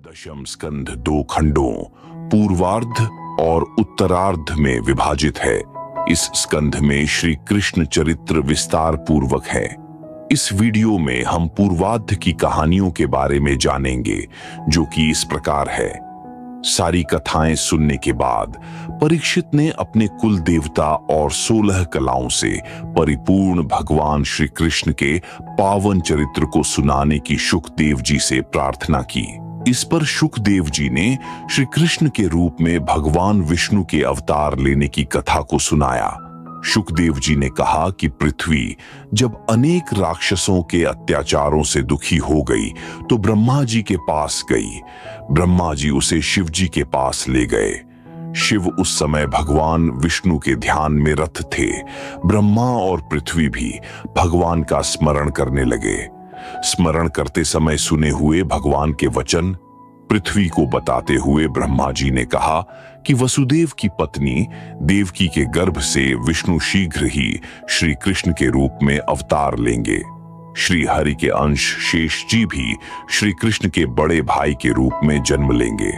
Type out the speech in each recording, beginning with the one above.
दशम स्कंध दो खंडों पूर्वार्ध और उत्तरार्ध में विभाजित है। इस स्कंध में श्री कृष्ण चरित्र विस्तार पूर्वक है। इस वीडियो में हम पूर्वार्ध की कहानियों के बारे में जानेंगे, जो कि इस प्रकार है। सारी कथाएं सुनने के बाद परीक्षित ने अपने कुल देवता और 16 कलाओं से परिपूर्ण भगवान श्री कृष्ण के पावन चरित्र को सुनाने की शुकदेव जी से प्रार्थना की। इस पर शुकदेव जी ने श्री कृष्ण के रूप में भगवान विष्णु के अवतार लेने की कथा को सुनाया। शुकदेव जी ने कहा कि पृथ्वी जब अनेक राक्षसों के अत्याचारों से दुखी हो गई तो ब्रह्मा जी के पास गई। ब्रह्मा जी उसे शिव जी के पास ले गए। शिव उस समय भगवान विष्णु के ध्यान में रत थे। ब्रह्मा और पृथ्वी भी भगवान का स्मरण करने लगे। स्मरण करते समय सुने हुए भगवान के वचन पृथ्वी को बताते हुए ब्रह्मा जी ने कहा कि वसुदेव की पत्नी देवकी के गर्भ से विष्णु शीघ्र ही श्री कृष्ण के रूप में अवतार लेंगे। श्री हरि के अंश शेष जी भी श्री कृष्ण के बड़े भाई के रूप में जन्म लेंगे।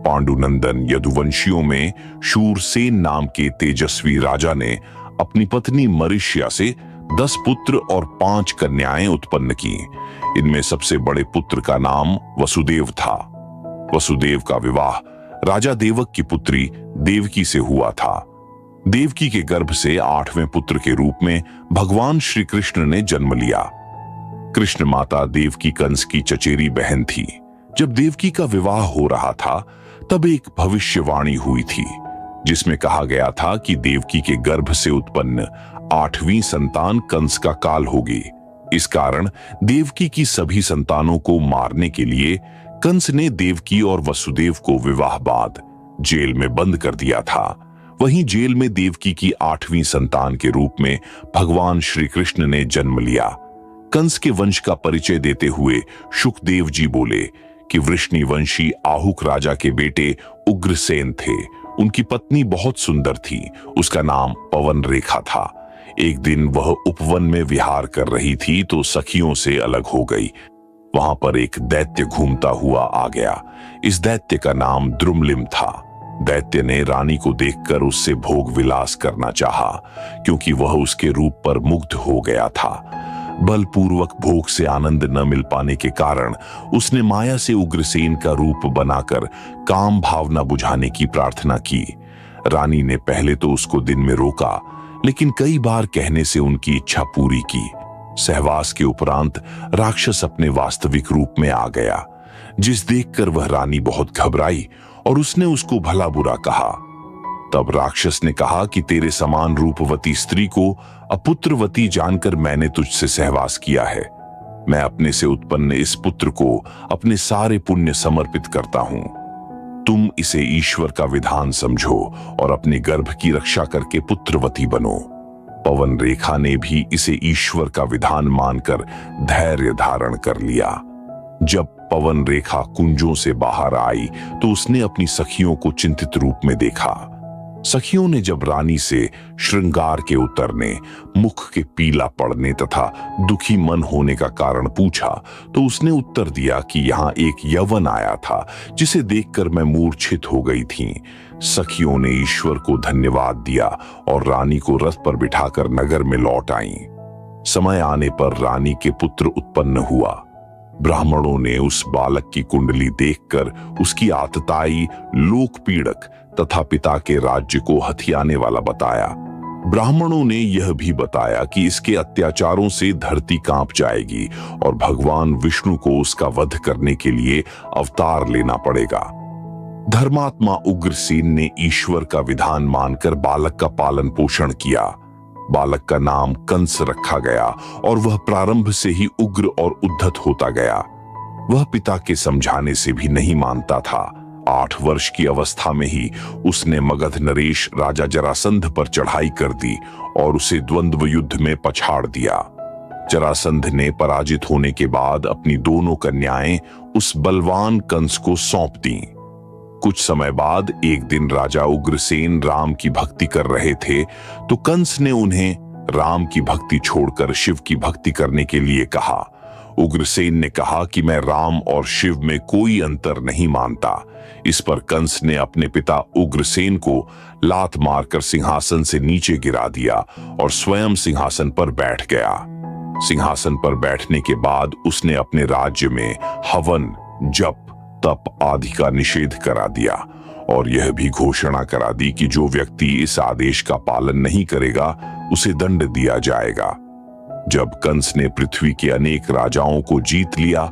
पांडुनंदन यदुवंशियों में शूरसेन नाम के तेजस्वी राजा ने अपनी पत्नी मरीष्या से 10 पुत्र और 5 कन्याएं उत्पन्न की। इनमें सबसे बड़े पुत्र का नाम वसुदेव था। वसुदेव का विवाह राजा देवक की पुत्री देवकी से हुआ था। देवकी के गर्भ से 8वें पुत्र के रूप में भगवान श्री कृष्ण ने जन्म लिया। कृष्ण माता देवकी कंस की चचेरी बहन थी। जब देवकी का विवाह हो रहा था तब एक भविष्यवाणी हुई थी, जिसमें कहा गया था कि देवकी के गर्भ से उत्पन्न 8वीं संतान कंस का काल होगी। इस कारण देवकी की सभी संतानों को मारने के लिए कंस ने देवकी और वसुदेव को विवाह बाद जेल में बंद कर दिया था। वहीं जेल में देवकी की 8वीं संतान के रूप में भगवान श्री कृष्ण ने जन्म लिया। कंस के वंश का परिचय देते हुए शुकदेव जी बोले कि वृष्णिवंशी आहुक राजा के बेटे उग्रसेन थे। उनकी पत्नी बहुत सुंदर थी। उसका नाम पवन रेखा था। एक दिन वह उपवन में विहार कर रही थी तो सखियों से अलग हो गई। वहां पर एक दैत्य घूमता हुआ आ गया। इस दैत्य का नाम द्रुमलिम था। दैत्य ने रानी को देखकर उससे भोग विलास करना चाहा, क्योंकि वह उसके रूप पर मुग्ध हो गया था। बलपूर्वक भोग से आनंद न मिल पाने के कारण उसने माया से उग्रसेन का रूप बनाकर काम भावना बुझाने की प्रार्थना की। रानी ने पहले तो उसको दिन में रोका, लेकिन कई बार कहने से उनकी इच्छा पूरी की। सहवास के उपरांत राक्षस अपने वास्तविक रूप में आ गया, जिस देखकर वह रानी बहुत घबराई और उसने उसको भला बुरा कहा। तब राक्षस ने कहा कि तेरे समान रूपवती स्त्री को अपुत्रवती जानकर मैंने तुझसे सहवास किया है। मैं अपने से उत्पन्न इस पुत्र को अपने सारे पुण्य समर्पित करता हूं। तुम इसे ईश्वर का विधान समझो और अपने गर्भ की रक्षा करके पुत्रवती बनो। पवन रेखा ने भी इसे ईश्वर का विधान मानकर धैर्य धारण कर लिया। जब पवन रेखा कुंजों से बाहर आई तो उसने अपनी सखियों को चिंतित रूप में देखा। सखियों ने जब रानी से श्रृंगार के उतरने, मुख के पीला पड़ने तथा दुखी मन होने का कारण पूछा तो उसने उत्तर दिया कि यहाँ एक यवन आया था, जिसे देखकर मैं मूर्छित हो गई थी। सखियों ने ईश्वर को धन्यवाद दिया और रानी को रथ पर बिठाकर नगर में लौट आईं। समय आने पर रानी के पुत्र उत्पन्न हुआ। ब्राह्मणों ने उस बालक की कुंडली देखकर उसकी आतताई, लोकपीड़क तथा पिता के राज्य को हथियाने वाला बताया। ब्राह्मणों ने यह भी बताया कि इसके अत्याचारों से धरती कांप जाएगी और भगवान विष्णु को उसका वध करने के लिए अवतार लेना पड़ेगा। धर्मात्मा उग्रसेन ने ईश्वर का विधान मानकर बालक का पालन पोषण किया। बालक का नाम कंस रखा गया और वह प्रारंभ से ही उग्र और उद्धत होता गया। वह पिता के समझाने से भी नहीं मानता था। 8 वर्ष की अवस्था में ही उसने मगध नरेश राजा जरासंध पर चढ़ाई कर दी और उसे द्वंद्व युद्ध में पछाड़ दिया। जरासंध ने पराजित होने के बाद अपनी दोनों कन्याएं उस बलवान कंस को सौंप दी। कुछ समय बाद एक दिन राजा उग्रसेन राम की भक्ति कर रहे थे तो कंस ने उन्हें राम की भक्ति छोड़कर शिव की भक्ति करने के लिए कहा। उग्रसेन ने कहा कि मैं राम और शिव में कोई अंतर नहीं मानता। इस पर कंस ने अपने पिता उग्रसेन को लात मारकर सिंहासन से नीचे गिरा दिया और स्वयं सिंहासन पर बैठ गया। सिंहासन पर बैठने के बाद उसने अपने राज्य में हवन, जप, तप आदि का निषेध करा दिया और यह भी घोषणा करा दी कि जो व्यक्ति इस आदेश का पालन नहीं करेगा उसे दंड दिया जाएगा। जब कंस ने पृथ्वी के अनेक राजाओं को जीत लिया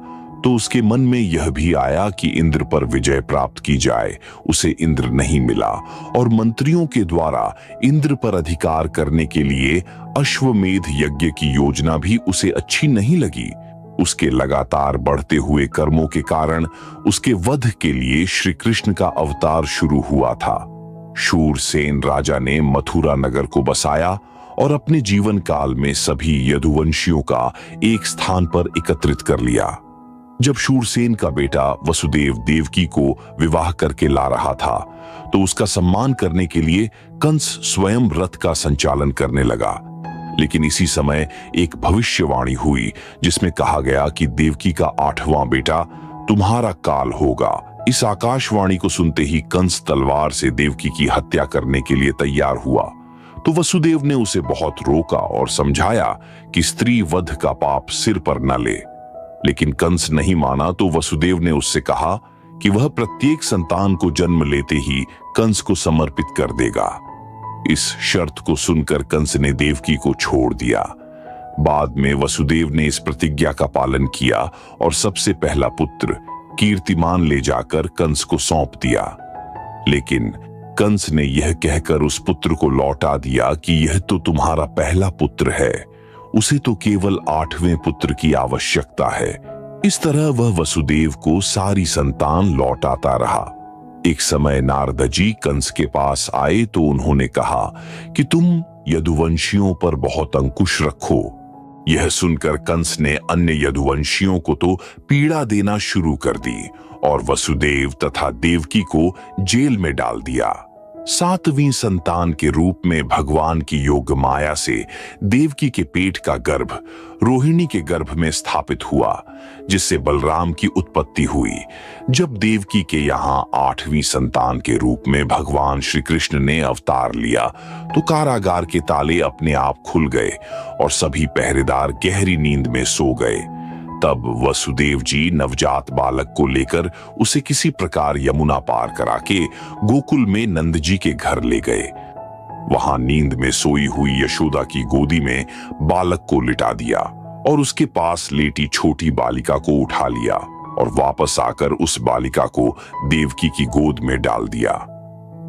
तो उसके मन में यह भी आया कि इंद्र पर विजय प्राप्त की जाए। उसे इंद्र नहीं मिला और मंत्रियों के द्वारा इंद्र पर अधिकार करने के लिए अश्वमेध यज्ञ की योजना भी उसे अच्छी नहीं लगी। उसके लगातार बढ़ते हुए कर्मों के कारण उसके वध के लिए श्री कृष्ण का अवतार शुरू हुआ था। शूरसेन राजा ने मथुरा नगर को बसाया और अपने जीवन काल में सभी यदुवंशियों का एक स्थान पर एकत्रित कर लिया। जब शूरसेन का बेटा वसुदेव देवकी को विवाह करके ला रहा था तो उसका सम्मान करने के लिए कंस स्वयं रथ का संचालन करने लगा। लेकिन इसी समय एक भविष्यवाणी हुई जिसमें कहा गया कि देवकी का 8वां बेटा तुम्हारा काल होगा। इस आकाशवाणी को सुनते ही कंस तलवार से देवकी की हत्या करने के लिए तैयार हुआ तो वसुदेव ने उसे बहुत रोका और समझाया कि स्त्री वध का पाप सिर पर न ले। लेकिन कंस नहीं माना तो वसुदेव ने उससे कहा कि वह प्रत्येक संतान को जन्म लेते ही कंस को समर्पित कर देगा। इस शर्त को सुनकर कंस ने देवकी को छोड़ दिया। बाद में वसुदेव ने इस प्रतिज्ञा का पालन किया और सबसे पहला पुत्र कीर्तिमान ले जाकर कंस को सौंप दिया। लेकिन कंस ने यह कहकर उस पुत्र को लौटा दिया कि यह तो तुम्हारा पहला पुत्र है, उसे तो केवल 8वें पुत्र की आवश्यकता है। इस तरह वह वसुदेव को सारी संतान लौटाता रहा। एक समय नारद जी कंस के पास आए तो उन्होंने कहा कि तुम यदुवंशियों पर बहुत अंकुश रखो। यह सुनकर कंस ने अन्य यदुवंशियों को तो पीड़ा देना शुरू कर दी और वसुदेव तथा देवकी को जेल में डाल दिया। 7वीं संतान के रूप में भगवान की योग माया से देवकी के पेट का गर्भ रोहिणी के गर्भ में स्थापित हुआ, जिससे बलराम की उत्पत्ति हुई। जब देवकी के यहाँ 8वीं संतान के रूप में भगवान श्री कृष्ण ने अवतार लिया तो कारागार के ताले अपने आप खुल गए और सभी पहरेदार गहरी नींद में सो गए। तब वसुदेव जी नवजात बालक को लेकर उसे किसी प्रकार यमुना पार करा के गोकुल में नंद जी के घर ले गए। वहां नींद में सोई हुई यशोदा की गोदी में बालक को लिटा दिया और उसके पास लेटी छोटी बालिका को उठा लिया और वापस आकर उस बालिका को देवकी की गोद में डाल दिया।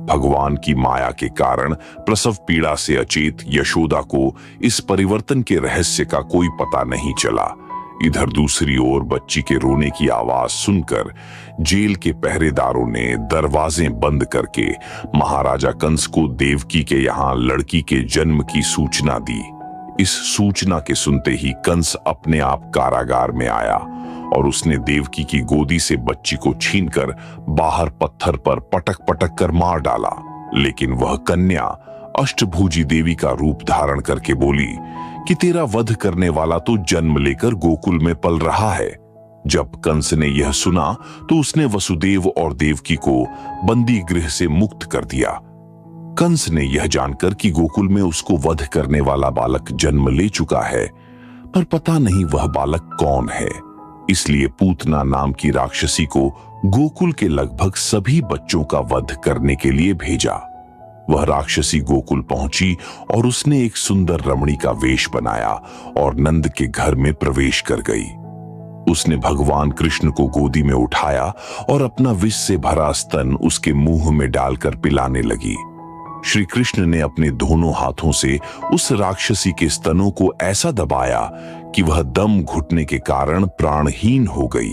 भगवान की माया के कारण प्रसव पीड़ा से अचेत यशोदा को इस परिवर्तन के रहस्य का कोई पता नहीं चला। इधर दूसरी ओर बच्ची के रोने की आवाज सुनकर जेल के पहरेदारों ने दरवाजे बंद करके महाराजा कंस को देवकी के यहाँ लड़की के जन्म की सूचना दी। इस सूचना के सुनते ही कंस अपने आप कारागार में आया और उसने देवकी की गोदी से बच्ची को छीनकर बाहर पत्थर पर पटक पटक कर मार डाला। लेकिन वह कन्या अष्टभुजी देवी का रूप धारण करके बोली कि तेरा वध करने वाला तो जन्म लेकर गोकुल में पल रहा है। जब कंस ने यह सुना तो उसने वसुदेव और देवकी को बंदी गृह से मुक्त कर दिया। कंस ने यह जानकर कि गोकुल में उसको वध करने वाला बालक जन्म ले चुका है, पर पता नहीं वह बालक कौन है, इसलिए पूतना नाम की राक्षसी को गोकुल के लगभग सभी बच्चों का वध करने के लिए भेजा। वह राक्षसी गोकुल पहुंची और उसने एक सुंदर रमणी का वेश बनाया और नंद के घर में प्रवेश कर गई। उसने भगवान कृष्ण को गोदी में उठाया और अपना विष से भरा स्तन उसके मुंह में डालकर पिलाने लगी। श्री कृष्ण ने अपने दोनों हाथों से उस राक्षसी के स्तनों को ऐसा दबाया कि वह दम घुटने के कारण प्राणहीन हो गई।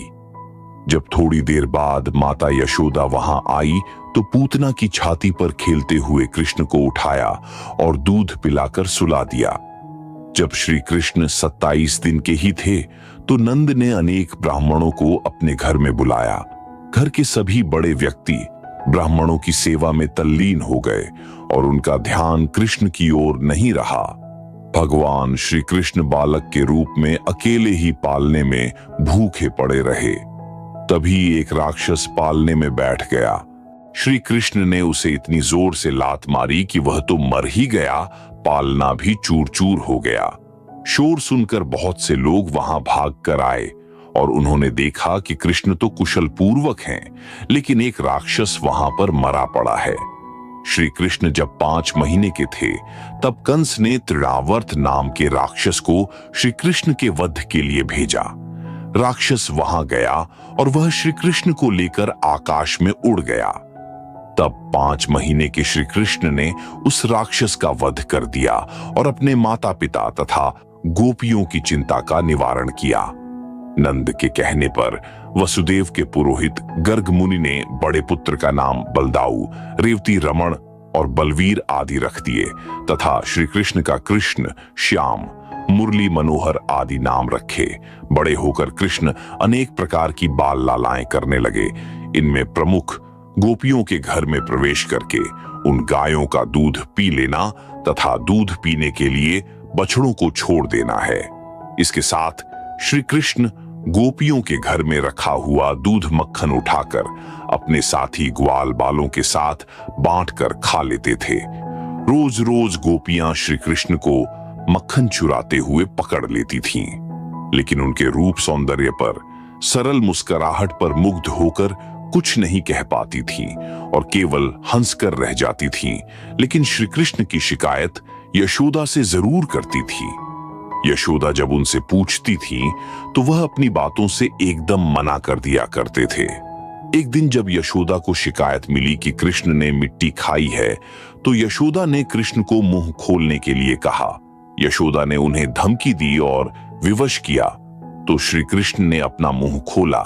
जब थोड़ी देर बाद माता यशोदा वहां आई तो पूतना की छाती पर खेलते हुए कृष्ण को उठाया और दूध पिलाकर सुला दिया। जब श्री कृष्ण 27 दिन के ही थे तो नंद ने अनेक ब्राह्मणों को अपने घर में बुलाया। घर के सभी बड़े व्यक्ति ब्राह्मणों की सेवा में तल्लीन हो गए और उनका ध्यान कृष्ण की ओर नहीं रहा। भगवान श्री कृष्ण बालक के रूप में अकेले ही पालने में भूखे पड़े रहे। तभी एक राक्षस पालने में बैठ गया। श्री कृष्ण ने उसे इतनी जोर से लात मारी कि वह तो मर ही गया, पालना भी चूर चूर हो गया। शोर सुनकर बहुत से लोग वहां भाग कर आए और उन्होंने देखा कि कृष्ण तो कुशल पूर्वक हैं, लेकिन एक राक्षस वहां पर मरा पड़ा है। श्री कृष्ण जब 5 महीने के थे तब कंस ने तृणावर्त नाम के राक्षस को श्री कृष्ण के वध के लिए भेजा। राक्षस वहां गया और वह श्री कृष्ण को लेकर आकाश में उड़ गया। तब 5 महीने के श्री कृष्ण ने उस राक्षस का वध कर दिया और अपने माता पिता तथा गोपियों की चिंता का निवारण किया। नंद के कहने पर वसुदेव के पुरोहित गर्ग मुनि ने बड़े पुत्र का नाम बलदाऊ, रेवती रमण और बलवीर आदि रख दिए तथा श्री कृष्ण का कृष्ण, श्याम, मुरली मनोहर आदि नाम रखे। बड़े होकर कृष्ण अनेक प्रकार की बाल लालाएं करने लगे। इनमें प्रमुख गोपियों के घर में प्रवेश करके उन गायों का दूध पी लेना तथा दूध पीने के लिए बछड़ों को छोड़ देना है। इसके साथ श्री कृष्ण गोपियों के घर में रखा हुआ दूध मक्खन उठाकर अपने साथी ग्वाल बालों के साथ बांटकर खा लेते थे। रोज रोज गोपियां श्री कृष्ण को मक्खन चुराते हुए पकड़ लेती थीं, लेकिन उनके रूप सौंदर्य पर, सरल मुस्कुराहट पर मुग्ध होकर कुछ नहीं कह पाती थीं और केवल हंसकर रह जाती थीं। लेकिन श्री कृष्ण की शिकायत यशोदा से जरूर करती थी। यशोदा जब उनसे पूछती थी तो वह अपनी बातों से एकदम मना कर दिया करते थे। एक दिन जब यशोदा को शिकायत मिली कि कृष्ण ने मिट्टी खाई है, तो यशोदा ने कृष्ण को मुंह खोलने के लिए कहा। यशोदा ने उन्हें धमकी दी और विवश किया तो श्री कृष्ण ने अपना मुंह खोला,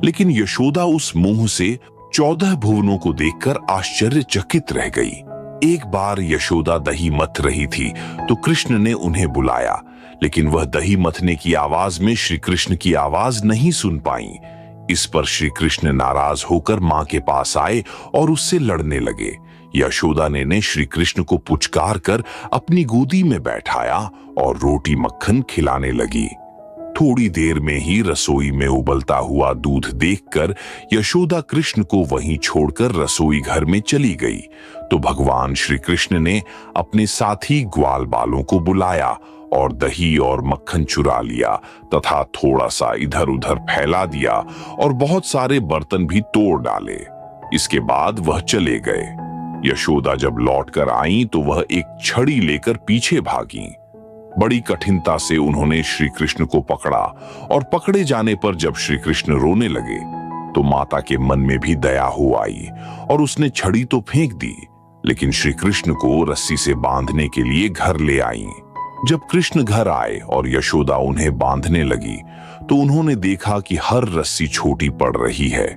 लेकिन यशोदा उस मुंह से 14 भुवनों को देखकर आश्चर्यचकित रह गई। एक बार यशोदा दही मथ रही थी तो कृष्ण ने उन्हें बुलाया, लेकिन वह दही मथने की आवाज में श्री कृष्ण की आवाज नहीं सुन पाई। इस पर श्री कृष्ण नाराज होकर मां के पास आए और उससे लड़ने लगे। यशोदा ने श्री कृष्ण को पुचकार कर अपनी गोदी में बैठाया और रोटी मक्खन खिलाने लगी। थोड़ी देर में ही रसोई में उबलता हुआ दूध देखकर यशोदा कृष्ण को वहीं छोड़कर रसोई घर में चली गई तो भगवान श्री कृष्ण ने अपने साथी ग्वाल बालों को बुलाया और दही और मक्खन चुरा लिया तथा थोड़ा सा इधर उधर फैला दिया और बहुत सारे बर्तन भी तोड़ डाले। इसके बाद वह चले गए। यशोदा जब लौटकर आई तो वह एक छड़ी लेकर पीछे भागी। बड़ी कठिनता से उन्होंने श्री कृष्ण को पकड़ा और पकड़े जाने पर जब श्री कृष्ण रोने लगे तो माता के मन में भी दया हो आई और उसने छड़ी तो फेंक दी, लेकिन श्री कृष्ण को रस्सी से बांधने के लिए घर ले आई। जब कृष्ण घर आए और यशोदा उन्हें बांधने लगी तो उन्होंने देखा कि हर रस्सी छोटी पड़ रही है।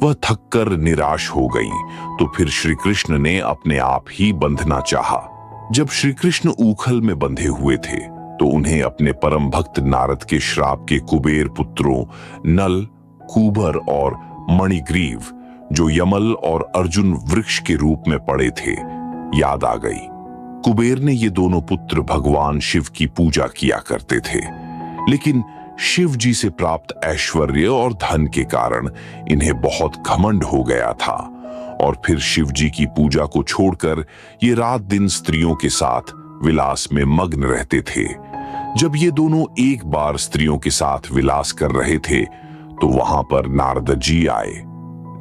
वह थककर निराश हो गई तो फिर श्री कृष्ण ने अपने आप ही बंधना चाहा। जब श्री कृष्ण ऊखल में बंधे हुए थे तो उन्हें अपने परम भक्त नारद के श्राप के कुबेर पुत्रों नल, कुबर और मणिग्रीव, जो यमल और अर्जुन वृक्ष के रूप में पड़े थे, याद आ गई। कुबेर ने ये दोनों पुत्र भगवान शिव की पूजा किया करते थे, लेकिन शिव जी से प्राप्त ऐश्वर्य और धन के कारण इन्हें बहुत घमंड हो गया था और फिर शिव जी की पूजा को छोड़कर ये रात दिन स्त्रियों के साथ विलास में मग्न रहते थे। जब ये दोनों एक बार स्त्रियों के साथ विलास कर रहे थे तो वहां पर नारद जी आए।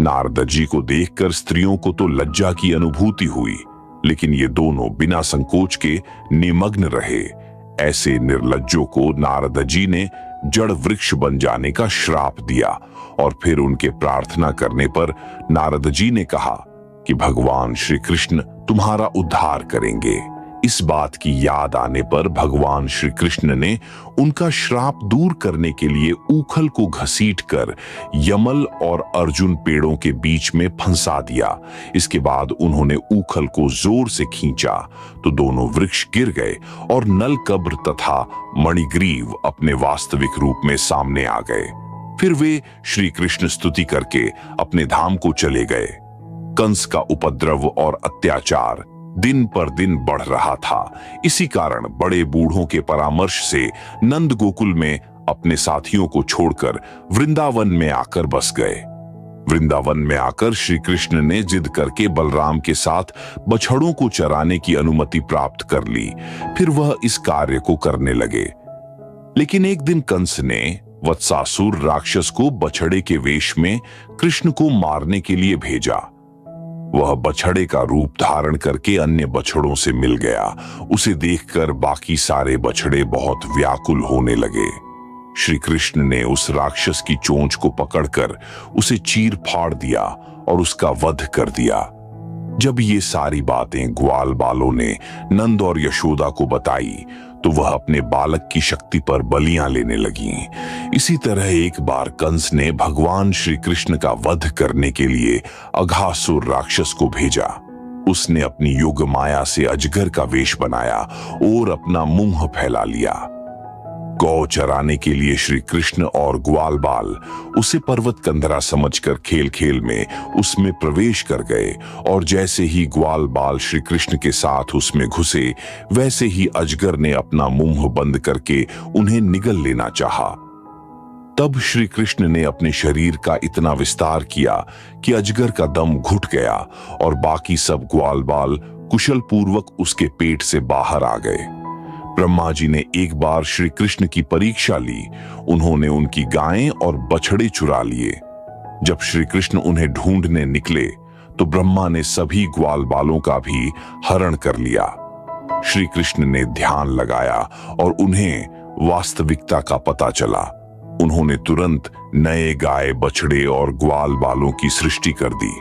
नारद जी को देखकर स्त्रियों को तो लज्जा की अनुभूति हुई, लेकिन ये दोनों बिना संकोच के निमग्न रहे। ऐसे निर्लज्जों को नारद जी ने जड़ वृक्ष बन जाने का श्राप दिया और फिर उनके प्रार्थना करने पर नारद जी ने कहा कि भगवान श्री कृष्ण तुम्हारा उद्धार करेंगे। इस बात की याद आने पर भगवान श्री कृष्ण ने उनका श्राप दूर करने के लिए ऊखल को घसीटकर यमल और अर्जुन पेड़ों के बीच में फंसा दिया। इसके बाद उन्होंने ऊखल को जोर से खींचा तो दोनों वृक्ष गिर गए और नलकब्र तथा मणिग्रीव अपने वास्तविक रूप में सामने आ गए। फिर वे श्री कृष्ण स्तुति करके अपने धाम को चले गए। कंस का उपद्रव और अत्याचार दिन पर दिन बढ़ रहा था। इसी कारण बड़े बूढ़ों के परामर्श से नंद गोकुल में अपने साथियों को छोड़कर वृंदावन में आकर बस गए। वृंदावन में आकर श्री कृष्ण ने जिद करके बलराम के साथ बछड़ों को चराने की अनुमति प्राप्त कर ली। फिर वह इस कार्य को करने लगे। लेकिन एक दिन कंस ने वत्सासुर राक्षस को बछड़े के वेश में कृष्ण को मारने के लिए भेजा। वह बछड़े का रूप धारण करके अन्य बछड़ों से मिल गया। उसे देखकर बाकी सारे बछड़े बहुत व्याकुल होने लगे। श्री कृष्ण ने उस राक्षस की चोंच को पकड़कर उसे चीर फाड़ दिया और उसका वध कर दिया। जब ये सारी बातें ग्वाल बालों ने नंद और यशोदा को बताई तो वह अपने बालक की शक्ति पर बलियां लेने लगीं। इसी तरह एक बार कंस ने भगवान श्री कृष्ण का वध करने के लिए अघासुर राक्षस को भेजा। उसने अपनी योग माया से अजगर का वेश बनाया और अपना मुंह फैला लिया। गौ चराने के लिए श्री कृष्ण और ग्वाल बाल उसे पर्वत कंदरा समझकर खेल खेल में उसमें प्रवेश कर गए और जैसे ही ग्वाल बाल श्री कृष्ण के साथ उसमें घुसे वैसे ही अजगर ने अपना मुंह बंद करके उन्हें निगल लेना चाहा। तब श्री कृष्ण ने अपने शरीर का इतना विस्तार किया कि अजगर का दम घुट गया और बाकी सब ग्वाल बाल कुशल पूर्वक उसके पेट से बाहर आ गए। ब्रह्मा जी ने एक बार श्री कृष्ण की परीक्षा ली। उन्होंने उनकी गायें और बछड़े चुरा लिए। जब श्री कृष्ण उन्हें ढूंढने निकले तो ब्रह्मा ने सभी ग्वाल बालों का भी हरण कर लिया। श्री कृष्ण ने ध्यान लगाया और उन्हें वास्तविकता का पता चला। उन्होंने तुरंत नए गाय बछड़े और ग्वाल बालों की सृष्टि कर दी।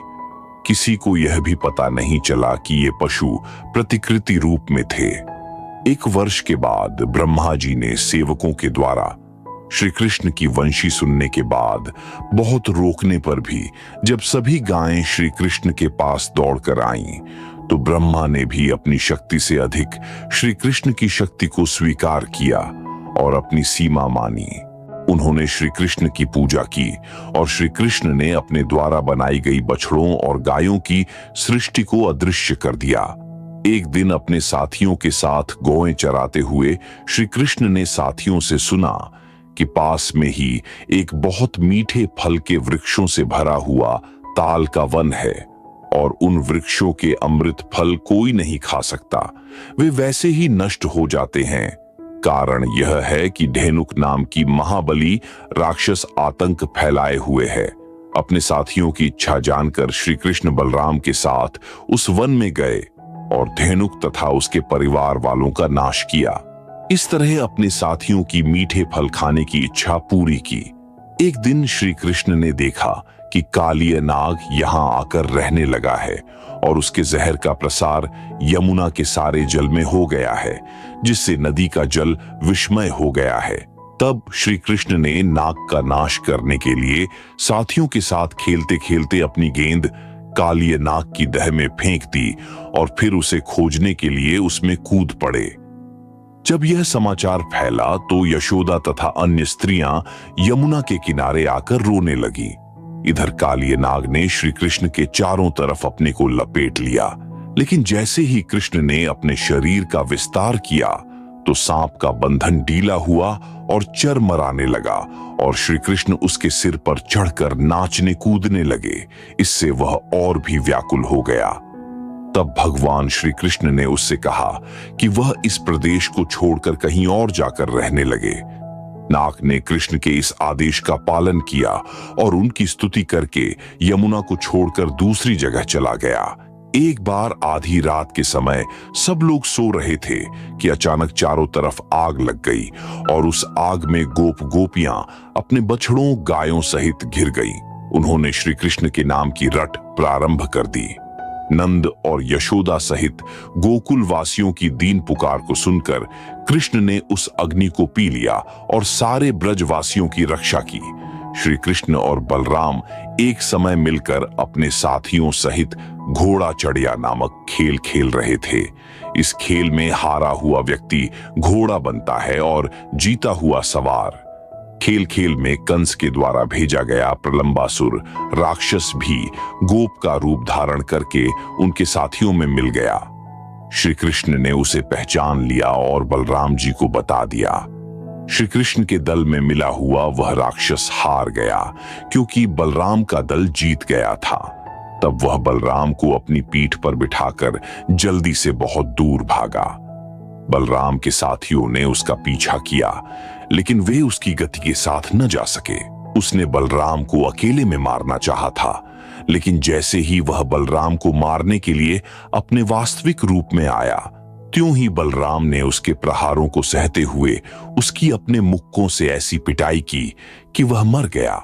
किसी को यह भी पता नहीं चला कि ये पशु प्रतिकृति रूप में थे। एक वर्ष के बाद ब्रह्मा जी ने सेवकों के द्वारा श्री कृष्ण की वंशी सुनने के बाद बहुत रोकने पर भी जब सभी गायें श्री कृष्ण के पास दौड़कर आईं, तो ब्रह्मा ने भी अपनी शक्ति से अधिक श्री कृष्ण की शक्ति को स्वीकार किया और अपनी सीमा मानी। उन्होंने श्री कृष्ण की पूजा की और श्री कृष्ण ने अपने द्वारा बनाई गई बछड़ों और गायों की सृष्टि को अदृश्य कर दिया। एक दिन अपने साथियों के साथ गौएं चराते हुए श्री कृष्ण ने साथियों से सुना कि पास में ही एक बहुत मीठे फल के वृक्षों से भरा हुआ ताल का वन है और उन वृक्षों के अमृत फल कोई नहीं खा सकता, वे वैसे ही नष्ट हो जाते हैं। कारण यह है कि धेनुक नाम की महाबली राक्षस आतंक फैलाए हुए है। अपने साथियों की इच्छा जानकर श्री कृष्ण बलराम के साथ उस वन में गए और धेनुक तथा उसके परिवार वालों का नाश किया। इस तरह अपने साथियों की मीठे फल खाने की इच्छा पूरी की। एक दिन श्री कृष्ण ने देखा कि कालिय नाग यहाँ आकर रहने लगा है और उसके जहर का प्रसार यमुना के सारे जल में हो गया है, जिससे नदी का जल विषमय हो गया है। तब श्री कृष्ण ने नाग का नाश करने के लिए साथियों के साथ खेलते खेलते अपनी गेंद कालिय नाग की दह में फेंक दी और फिर उसे खोजने के लिए उसमें कूद पड़े। जब यह समाचार फैला तो यशोदा तथा अन्य स्त्रियां यमुना के किनारे आकर रोने लगी। इधर कालिय नाग ने श्री कृष्ण के चारों तरफ अपने को लपेट लिया, लेकिन जैसे ही कृष्ण ने अपने शरीर का विस्तार किया तो सांप का बंधन ढीला हुआ और चरमराने लगा और श्री कृष्ण उसके सिर पर चढ़कर नाचने कूदने लगे। इससे वह और भी व्याकुल हो गया। तब भगवान श्री कृष्ण ने उससे कहा कि वह इस प्रदेश को छोड़कर कहीं और जाकर रहने लगे। नाग ने कृष्ण के इस आदेश का पालन किया और उनकी स्तुति करके यमुना को छोड़कर दूसरी जगह चला गया। एक बार आधी रात के समय सब लोग सो रहे थे कि अचानक चारों तरफ आग लग गई और उस आग में गोपियां अपने बछड़ों गायों सहित घिर गईं। उन्होंने श्री कृष्ण के नाम की रट प्रारंभ कर दी। नंद और यशोदा सहित गोकुल वासियों की दीन पुकार को सुनकर कृष्ण ने उस अग्नि को पी लिया और सारे ब्रजवासियों की रक्षा की। श्री कृष्ण और बलराम एक समय मिलकर अपने साथियों सहित घोड़ा चढ़िया नामक खेल खेल रहे थे। इस खेल में हारा हुआ व्यक्ति घोड़ा बनता है और जीता हुआ सवार। खेल खेल में कंस के द्वारा भेजा गया प्रलंबासुर राक्षस भी गोप का रूप धारण करके उनके साथियों में मिल गया। श्री कृष्ण ने उसे पहचान लिया और बलराम जी को बता दिया। श्री कृष्ण के दल में मिला हुआ वह राक्षस हार गया क्योंकि बलराम का दल जीत गया था। तब वह बलराम को अपनी पीठ पर बिठाकर जल्दी से बहुत दूर भागा। बलराम के साथियों ने उसका पीछा किया, लेकिन वे उसकी गति के साथ न जा सके। उसने बलराम को अकेले में मारना चाहा था, लेकिन जैसे ही वह बलराम को मारने के लिए अपने वास्तविक रूप में आया, त्यों ही बलराम ने उसके प्रहारों को सहते हुए उसकी अपने मुक्कों से ऐसी पिटाई की कि वह मर गया।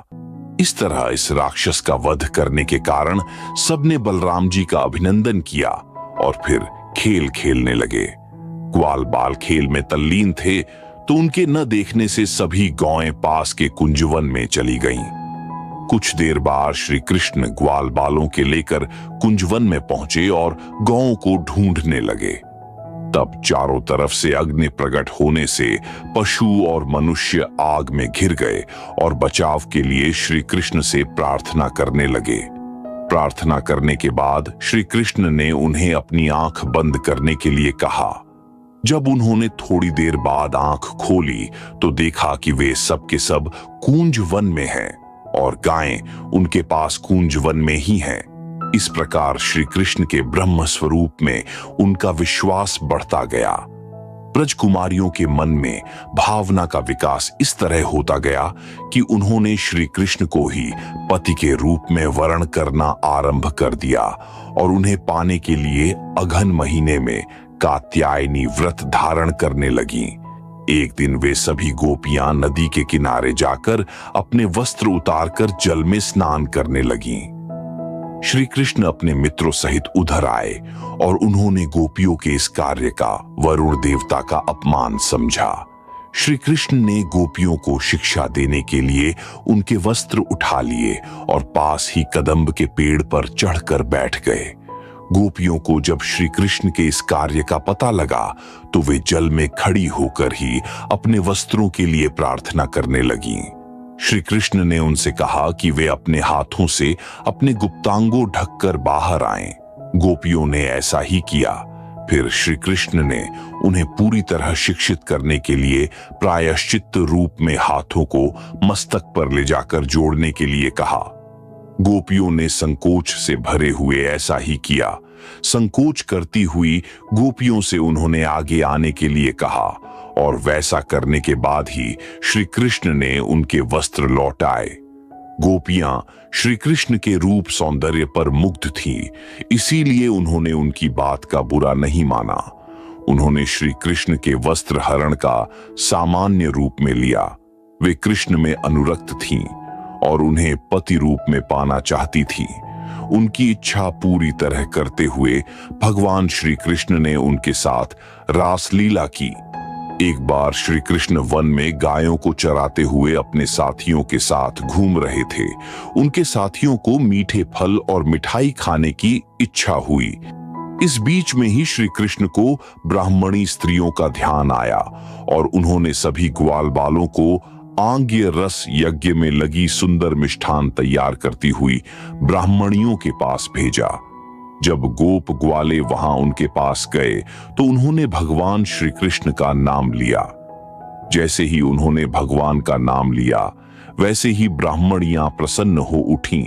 इस तरह इस राक्षस का वध करने के कारण सबने बलराम जी का अभिनंदन किया और फिर खेल खेलने लगे। ग्वाल बाल खेल में तल्लीन थे, तो उनके न देखने से सभी गौएं पास के कुंजवन में चली गईं। कुछ देर बाद श्री कृष्ण ग्वाल बालों के लेकर कुंजवन में पहुंचे और गौओं को ढूंढने लगे। तब चारों तरफ से अग्नि प्रकट होने से पशु और मनुष्य आग में घिर गए और बचाव के लिए श्री कृष्ण से प्रार्थना करने लगे। प्रार्थना करने के बाद श्री कृष्ण ने उन्हें अपनी आंख बंद करने के लिए कहा। जब उन्होंने थोड़ी देर बाद आंख खोली तो देखा कि वे सब के सब कूंज वन में हैं और गायें उनके पास कूंज वन में ही हैं। इस प्रकार श्री कृष्ण के ब्रह्म स्वरूप में उनका विश्वास बढ़ता गया। ब्रजकुमारियों के मन में भावना का विकास इस तरह होता गया कि उन्होंने श्री कृष्ण को ही पति के रूप में वर्ण करना आरंभ कर दिया और उन्हें पाने के लिए अघन महीने में कात्यायनी व्रत धारण करने लगी। एक दिन वे सभी गोपियां नदी के किनारे जाकर अपने वस्त्र उतारकर जल में स्नान करने लगीं। श्री कृष्ण अपने मित्रों सहित उधर आए और उन्होंने गोपियों के इस कार्य का वरुण देवता का अपमान समझा। श्री कृष्ण ने गोपियों को शिक्षा देने के लिए उनके वस्त्र उठा लिए और पास ही कदम्ब के पेड़ पर चढ़कर बैठ गए। गोपियों को जब श्री कृष्ण के इस कार्य का पता लगा तो वे जल में खड़ी होकर ही अपने वस्त्रों के लिए प्रार्थना करने लगीं। श्री कृष्ण ने उनसे कहा कि वे अपने हाथों से अपने गुप्तांगों ढककर बाहर आएं। गोपियों ने ऐसा ही किया। फिर श्री कृष्ण ने उन्हें पूरी तरह शिक्षित करने के लिए प्रायश्चित रूप में हाथों को मस्तक पर ले जाकर जोड़ने के लिए कहा। गोपियों ने संकोच से भरे हुए ऐसा ही किया। संकोच करती हुई गोपियों से उन्होंने आगे आने के लिए कहा और वैसा करने के बाद ही श्री कृष्ण ने उनके वस्त्र लौटाए। गोपियां श्री कृष्ण के रूप सौंदर्य पर मुग्ध थीं, इसीलिए उन्होंने उनकी बात का बुरा नहीं माना। उन्होंने श्री कृष्ण के वस्त्र हरण का सामान्य रूप में लिया। वे कृष्ण में अनुरक्त थीं और उन्हें पति रूप में पाना चाहती थीं। उनकी इच्छा पूरी तरह करते हुए भगवान श्री कृष्ण ने उनके साथ रासलीला की। एक बार श्री कृष्ण वन में गायों को चराते हुए अपने साथियों के साथ घूम रहे थे। उनके साथियों को मीठे फल और मिठाई खाने की इच्छा हुई। इस बीच में ही श्री कृष्ण को ब्राह्मणी स्त्रियों का ध्यान आया और उन्होंने सभी ग्वाल बालों को आंग्य रस यज्ञ में लगी सुंदर मिष्ठान तैयार करती हुई ब्राह्मणियों के पास भेजा। जब गोप ग्वाले वहां उनके पास गए तो उन्होंने भगवान श्री कृष्ण का नाम लिया। जैसे ही उन्होंने भगवान का नाम लिया वैसे ही ब्राह्मणियां प्रसन्न हो उठीं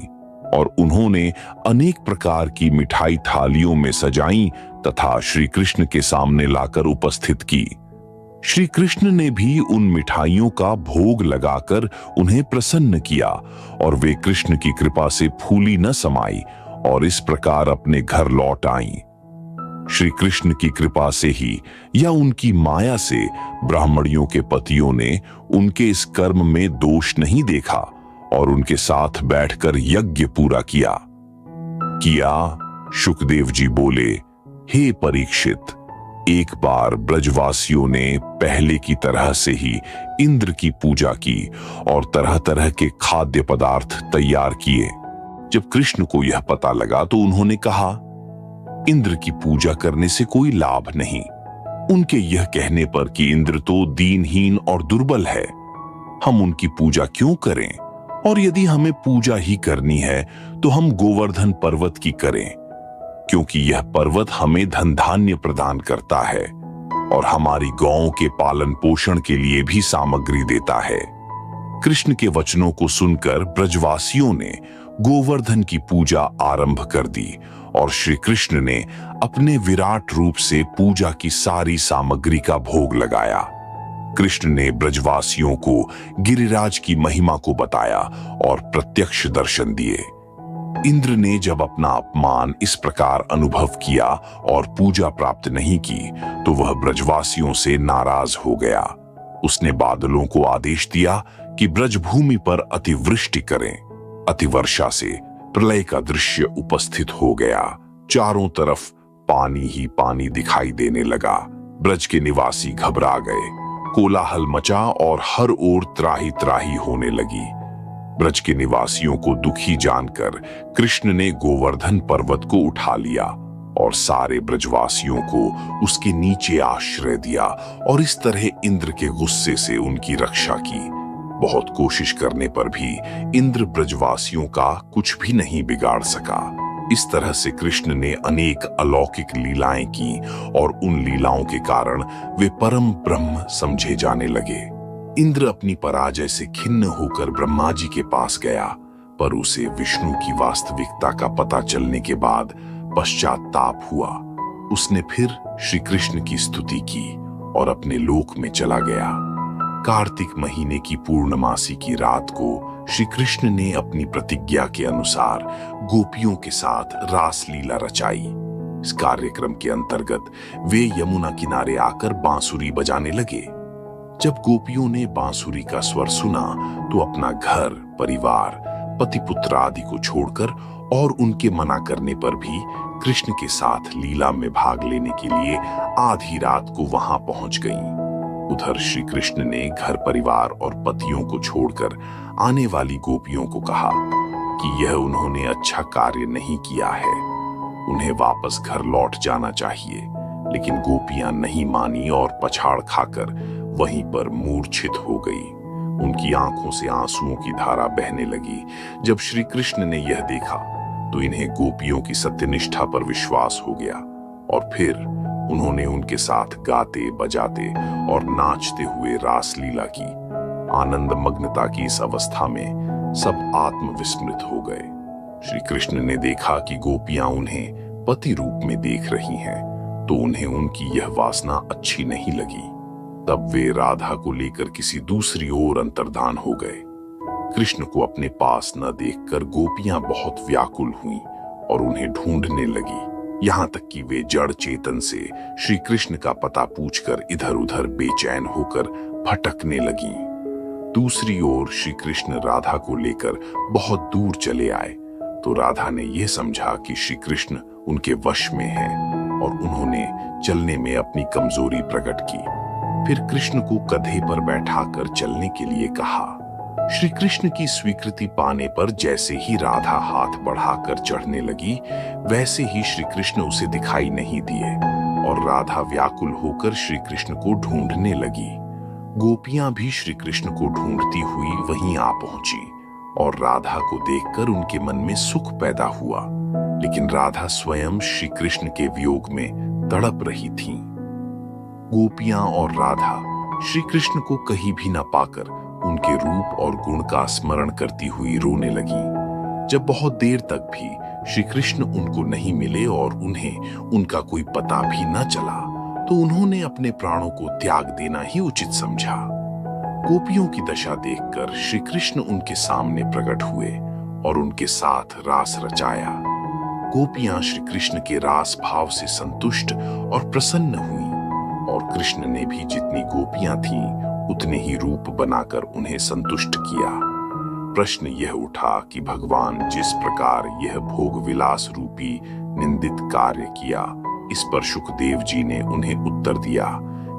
और उन्होंने अनेक प्रकार की मिठाई थालियों में सजाई तथा श्री कृष्ण के सामने लाकर उपस्थित की। श्री कृष्ण ने भी उन मिठाइयों का भोग लगाकर उन्हें प्रसन्न किया और वे कृष्ण की कृपा से फूली न समाई और इस प्रकार अपने घर लौट आईं। श्री कृष्ण की कृपा से ही या उनकी माया से ब्राह्मणियों के पतियों ने उनके इस कर्म में दोष नहीं देखा और उनके साथ बैठकर यज्ञ पूरा किया। शुकदेव जी बोले, हे परीक्षित, एक बार ब्रजवासियों ने पहले की तरह से ही इंद्र की पूजा की और तरह तरह के खाद्य पदार्थ तैयार किए। जब कृष्ण को यह पता लगा तो उन्होंने कहा, इंद्र की पूजा करने से कोई लाभ नहीं। उनके यह कहने पर कि इंद्र तो दीनहीन और दुर्बल है, हम उनकी पूजा क्यों करें? और यदि हमें पूजा ही करनी है तो हम गोवर्धन पर्वत की करें, क्योंकि यह पर्वत हमें धन धान्य प्रदान करता है और हमारी गौओं के पालन पोषण के लिए भी सामग्री देता है। कृष्ण के वचनों को सुनकर ब्रजवासियों ने गोवर्धन की पूजा आरंभ कर दी और श्री कृष्ण ने अपने विराट रूप से पूजा की सारी सामग्री का भोग लगाया। कृष्ण ने ब्रजवासियों को गिरिराज की महिमा को बताया और प्रत्यक्ष दर्शन दिए। इंद्र ने जब अपना अपमान इस प्रकार अनुभव किया और पूजा प्राप्त नहीं की तो वह ब्रजवासियों से नाराज हो गया। उसने बादलों को आदेश दिया कि ब्रजभूमि पर अतिवृष्टि करें। अतिवर्षा से प्रलय का दृश्य उपस्थित हो गया। चारों तरफ पानी ही पानी दिखाई देने लगा। ब्रज के निवासी घबरा गए। कोलाहल मचा और हर ओर त्राही त्राही होने लगी। ब्रज के निवासियों को दुखी जानकर कृष्ण ने गोवर्धन पर्वत को उठा लिया और सारे ब्रजवासियों को उसके नीचे आश्रय दिया और इस तरह इंद्र के गुस्से से उनकी रक्षा की। बहुत कोशिश करने पर भी इंद्र ब्रजवासियों का कुछ भी नहीं बिगाड़ सका। इस तरह से कृष्ण ने अनेक अलौकिक लीलाएं की और उन लीलाओं के कारण वे परम ब्रह्म समझे जाने लगे। इंद्र अपनी पराजय से खिन्न होकर ब्रह्मा जी के पास गया, पर उसे विष्णु की वास्तविकता का पता चलने के बाद पश्चाताप हुआ। उसने फिर श्री कृष्ण की स्तुति की और अपने लोक में चला गया। कार्तिक महीने की पूर्णमासी की रात को श्री कृष्ण ने अपनी प्रतिज्ञा के अनुसार गोपियों के साथ रासलीला रचाई। इस कार्यक्रम के अंतर्गत वे यमुना किनारे आकर बांसुरी बजाने लगे। जब गोपियों ने बांसुरी का स्वर सुना तो अपना घर, परिवार, पति पुत्र आदि को छोड़कर और उनके मना करने पर भी कृष्ण के साथ लीला में भाग लेने के लिए आधी रात को वहां पहुंच गईं। उधर श्री कृष्ण ने घर परिवार और पतियों को छोड़कर आने वाली गोपियों को कहा कि यह उन्होंने अच्छा कार्य नहीं किया है, उन्हें वापस घर लौट जाना चाहिए। लेकिन गोपियां नहीं मानी और पछाड़ खाकर वहीं पर मूर्छित हो गई। उनकी आंखों से आंसुओं की धारा बहने लगी। जब श्री कृष्ण ने यह देखा तो इन्हें गोपियों की सत्यनिष्ठा पर विश्वास हो गया और फिर उन्होंने उनके साथ गाते बजाते और नाचते हुए रासलीला की। आनंद मग्नता की इस अवस्था में सब आत्मविस्मृत हो गए। श्री कृष्ण ने देखा कि गोपियां उन्हें पति रूप में देख रही हैं, तो उन्हें उनकी यह वासना अच्छी नहीं लगी। तब वे राधा को लेकर किसी दूसरी ओर अंतर्धान हो गए। कृष्ण को अपने पास न देखकर गोपियां बहुत व्याकुल हुईं और उन्हें ढूंढने लगी। यहाँ तक कि वे जड़ चेतन से श्री कृष्ण का पता पूछकर इधर उधर बेचैन होकर भटकने लगीं। दूसरी ओर श्री कृष्ण राधा को लेकर बहुत दूर चले आए तो राधा ने यह समझा कि श्री कृष्ण उनके वश में हैं और उन्होंने चलने में अपनी कमजोरी प्रकट की। फिर कृष्ण को गधे पर बैठाकर चलने के लिए कहा। श्री कृष्ण की स्वीकृति पाने पर जैसे ही राधा हाथ बढ़ाकर चढ़ने लगी, वैसे ही श्री कृष्ण उसे दिखाई नहीं दिए और राधा व्याकुल होकर श्री कृष्ण को ढूंढने लगी। गोपियां भी श्री कृष्ण को ढूंढती हुई वहीं आ पहुंची और राधा को देखकर उनके मन में सुख पैदा हुआ, लेकिन राधा स्वयं श्री कृष्ण के वियोग में तड़प रही थीं। गोपियां और राधा श्री कृष्ण को कहीं भी न पाकर उनके रूप और गुण का स्मरण करती हुई रोने लगी। जब बहुत देर तक भी श्री कृष्ण उनको नहीं मिले और उन्हें उनका कोई पता भी न चला, तो उन्होंने अपने प्राणों को त्याग देना ही उचित समझा। गोपियों की दशा देखकर श्री कृष्ण उनके सामने प्रकट हुए और उनके साथ रास रचाया। गोपियां श्री कृष्ण के रास भाव से संतुष्ट और प्रसन्न हुईं और कृष्ण ने भी जितनी गोपियां थीं उतने ही रूप बनाकर उन्हें संतुष्ट किया। प्रश्न यह उठा कि भगवान जिस प्रकार यह भोग विलास रूपी निंदित कार्य किया, इस पर शुकदेव जी ने उन्हें उत्तर दिया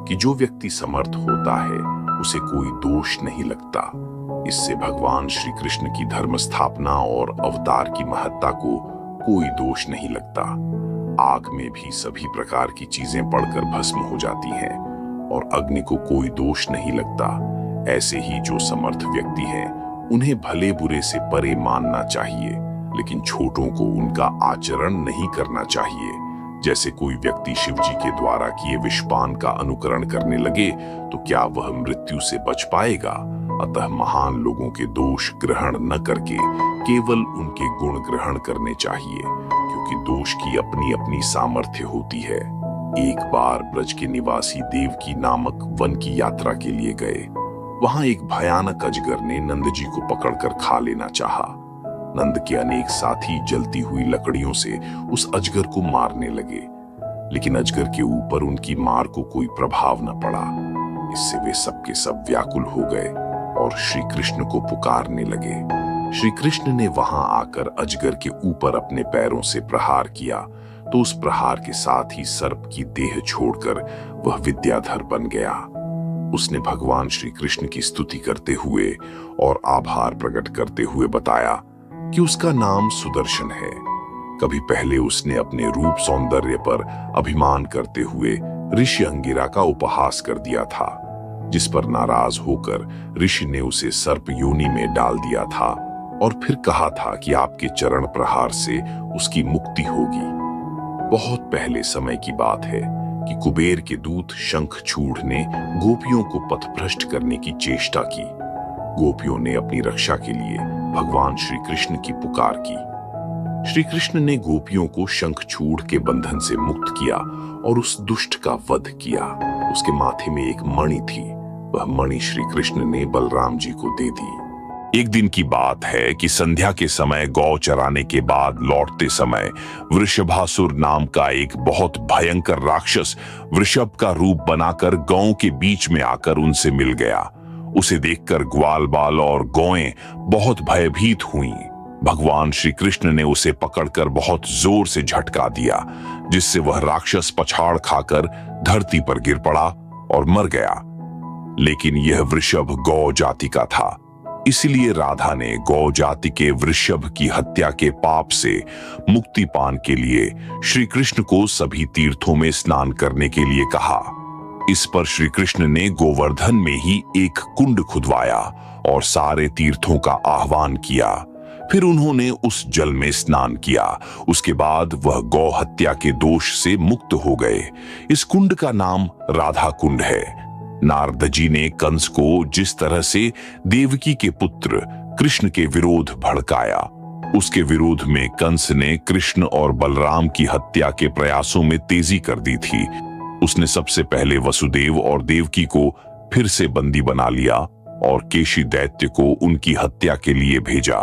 कि जो व्यक्ति समर्थ होता है उसे कोई दोष नहीं लगता। इससे भगवान श्री कृष्ण की धर्म स्थापना और अवतार की महत्ता को कोई दोष नहीं लगता। आग में भी सभी प्रकार की चीजें पड़कर भस्म हो जाती हैं और अग्नि को कोई दोष नहीं लगता। ऐसे ही जो समर्थ व्यक्ति हैं उन्हें भले बुरे से परे मानना चाहिए। लेकिन छोटों को उनका आचरण नहीं करना चाहिए। जैसे कोई व्यक्ति शिवजी के द्वारा किए विषपान का अनुकरण करने लगे तो क्या वह मृत्यु से बच पाएगा? अतः महान लोगों के दोष ग्रहण न करके केवल उनके गुण ग्रहण करने चाहिए, क्योंकि दोष की अपनी अपनी सामर्थ्य होती है। एक बार ब्रज के निवासी देवकी नामक वन की यात्रा के लिए गए। वहां एक भयानक अजगर ने नंद जी को पकड़कर खा लेना चाहा। नंद के अनेक साथी जलती हुई लकड़ियों से उस अजगर को मारने लगे, लेकिन अजगर के ऊपर उनकी मार को कोई प्रभाव न पड़ा। इससे वे सबके सब व्याकुल हो गए और श्री कृष्ण को पुकारने लगे। श्री कृष्ण ने वहां आकर अजगर के ऊपर अपने पैरों से प्रहार किया, तो उस प्रहार के साथ ही सर्प की देह छोड़कर वह विद्याधर बन गया। उसने भगवान श्री कृष्ण की स्तुति करते हुए और आभार प्रकट करते हुए बताया कि उसका नाम सुदर्शन है। कभी पहले उसने अपने रूप सौंदर्य पर अभिमान करते हुए ऋषि अंगिरा का उपहास कर दिया था, जिस पर नाराज होकर ऋषि ने उसे सर्प योनि में डाल दिया था और फिर कहा था कि आपके चरण प्रहार से उसकी मुक्ति होगी। बहुत पहले समय की बात है कि कुबेर के दूत शंखचूड़ ने गोपियों को पथभ्रष्ट करने की चेष्टा की। गोपियों ने अपनी रक्षा के लिए भगवान श्री कृष्ण की पुकार की। श्री कृष्ण ने गोपियों को शंखचूड़ के बंधन से मुक्त किया और उस दुष्ट का वध किया। उसके माथे में एक मणि थी, वह मणि श्री कृष्ण ने बलराम जी को दे दी। एक दिन की बात है कि संध्या के समय गौ चराने के बाद लौटते समय वृषभासुर नाम का एक बहुत भयंकर राक्षस वृषभ का रूप बनाकर गौ के बीच में आकर उनसे मिल गया। उसे देखकर ग्वाल बाल और गौएं बहुत भयभीत हुईं। भगवान श्री कृष्ण ने उसे पकड़कर बहुत जोर से झटका दिया, जिससे वह राक्षस पछाड़ खाकर धरती पर गिर पड़ा और मर गया। लेकिन यह वृषभ गौ जाति का था, इसलिए राधा ने गौ जाति के वृषभ की हत्या के पाप से मुक्ति पाने के लिए श्री कृष्ण को सभी तीर्थों में स्नान करने के लिए कहा। इस पर श्री कृष्ण ने गोवर्धन में ही एक कुंड खुदवाया और सारे तीर्थों का आह्वान किया। फिर उन्होंने उस जल में स्नान किया। उसके बाद वह गौ हत्या के दोष से मुक्त हो गए। इस कुंड का नाम राधा कुंड है। नारद जी ने कंस को जिस तरह से देवकी के पुत्र कृष्ण के विरोध भड़काया, उसके विरोध में कंस ने कृष्ण और बलराम की हत्या के प्रयासों में तेजी कर दी थी। उसने सबसे पहले वसुदेव और देवकी को फिर से बंदी बना लिया और केशी दैत्य को उनकी हत्या के लिए भेजा।